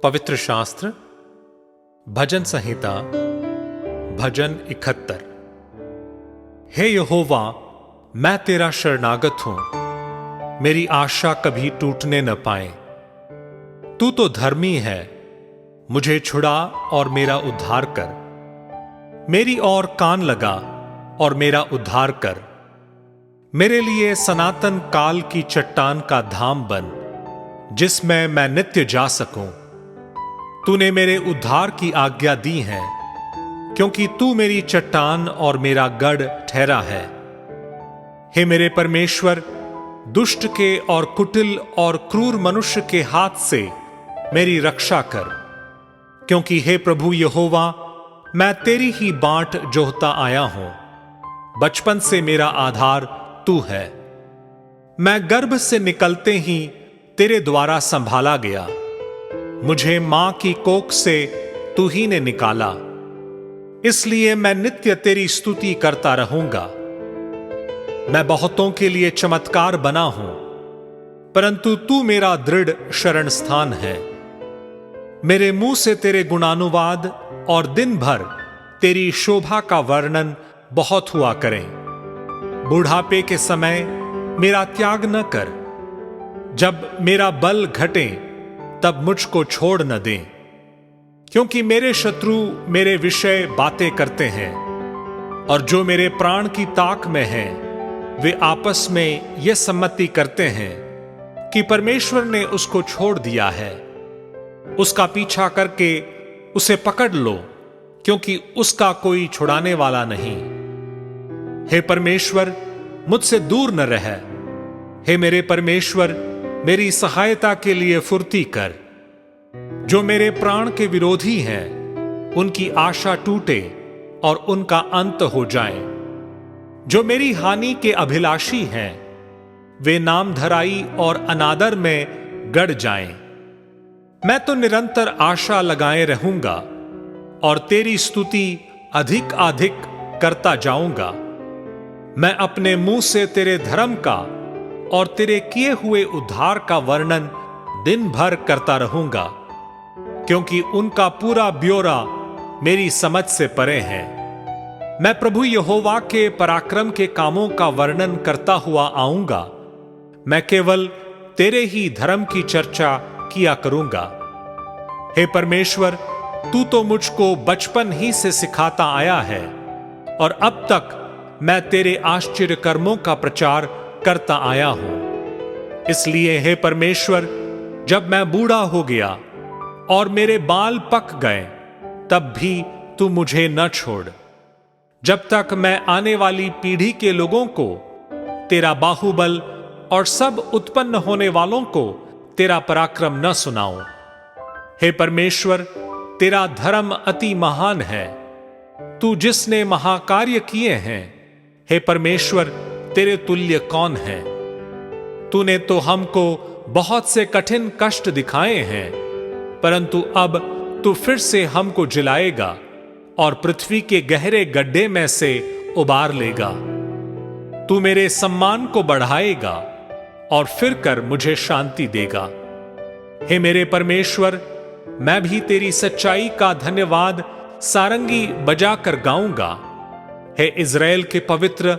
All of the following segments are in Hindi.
पवित्र शास्त्र भजन संहिता भजन 71। हे यहोवा, मैं तेरा शरणागत हूं, मेरी आशा कभी टूटने न पाए। तू तो धर्मी है, मुझे छुड़ा और मेरा उद्धार कर। मेरी ओर कान लगा और मेरा उद्धार कर। मेरे लिए सनातन काल की चट्टान का धाम बन, जिसमें मैं नित्य जा सकूं। तूने मेरे उद्धार की आज्ञा दी है, क्योंकि तू मेरी चट्टान और मेरा गढ़ ठहरा है। हे मेरे परमेश्वर, दुष्ट के और कुटिल और क्रूर मनुष्य के हाथ से मेरी रक्षा कर, क्योंकि हे प्रभु यहोवा, मैं तेरी ही बाट जोहता आया हूं। बचपन से मेरा आधार तू है। मैं गर्भ से निकलते ही तेरे द्वारा संभाला गया। मुझे मां की कोख से तू ही ने निकाला। इसलिए मैं नित्य तेरी स्तुति करता रहूंगा। मैं बहुतों के लिए चमत्कार बना हूं, परंतु तू मेरा दृढ़ शरण स्थान है। मेरे मुंह से तेरे गुणानुवाद और दिन भर तेरी शोभा का वर्णन बहुत हुआ करें। बुढ़ापे के समय मेरा त्याग न कर। जब मेरा बल घटे तब मुझको छोड़ न दे, क्योंकि मेरे शत्रु मेरे विषय बातें करते हैं, और जो मेरे प्राण की ताक में हैं, वे आपस में यह सम्मति करते हैं कि परमेश्वर ने उसको छोड़ दिया है। उसका पीछा करके उसे पकड़ लो, क्योंकि उसका कोई छुड़ाने वाला नहीं। हे परमेश्वर, मुझसे दूर न रह। हे मेरे परमेश्वर, मेरी सहायता के लिए फुर्ती कर। जो मेरे प्राण के विरोधी हैं, उनकी आशा टूटे और उनका अंत हो जाए। जो मेरी हानि के अभिलाषी हैं, वे नामधराई और अनादर में गड़ जाएं। मैं तो निरंतर आशा लगाए रहूंगा और तेरी स्तुति अधिक अधिक करता जाऊंगा। मैं अपने मुंह से तेरे धर्म का और तेरे किए हुए उद्धार का वर्णन दिन भर करता रहूंगा, क्योंकि उनका पूरा ब्यौरा मेरी समझ से परे है। मैं प्रभु यहोवा के पराक्रम के कामों का वर्णन करता हुआ आऊंगा। मैं केवल तेरे ही धर्म की चर्चा किया करूंगा। हे परमेश्वर, तू तो मुझको बचपन ही से सिखाता आया है, और अब तक मैं तेरे आश्चर्य कर्मों का प्रचार करता आया हूं। इसलिए हे परमेश्वर, जब मैं बूढ़ा हो गया और मेरे बाल पक गए, तब भी तू मुझे न छोड़, जब तक मैं आने वाली पीढ़ी के लोगों को तेरा बाहुबल और सब उत्पन्न होने वालों को तेरा पराक्रम न सुनाऊं। हे परमेश्वर, तेरा धर्म अति महान है, तू जिसने महाकार्य किए हैं। हे परमेश्वर, तेरे तुल्य कौन है? तूने तो हमको बहुत से कठिन कष्ट दिखाए हैं, परंतु अब तू फिर से हमको जिलाएगा और पृथ्वी के गहरे गड्ढे में से उबार लेगा। तू मेरे सम्मान को बढ़ाएगा और फिर कर मुझे शांति देगा। हे मेरे परमेश्वर, मैं भी तेरी सच्चाई का धन्यवाद सारंगी बजाकर गाऊंगा। हे इज़राइल के पवित्र,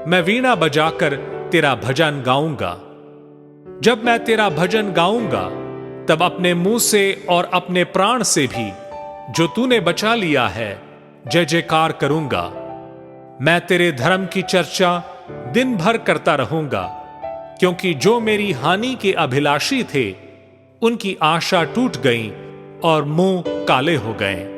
मैं वीणा बजाकर तेरा भजन गाऊंगा। जब मैं तेरा भजन गाऊंगा, तब अपने मुंह से और अपने प्राण से भी, जो तूने बचा लिया है, जय जयकार करूंगा। मैं तेरे धर्म की चर्चा दिन भर करता रहूंगा, क्योंकि जो मेरी हानि के अभिलाषी थे, उनकी आशा टूट गई और मुंह काले हो गए।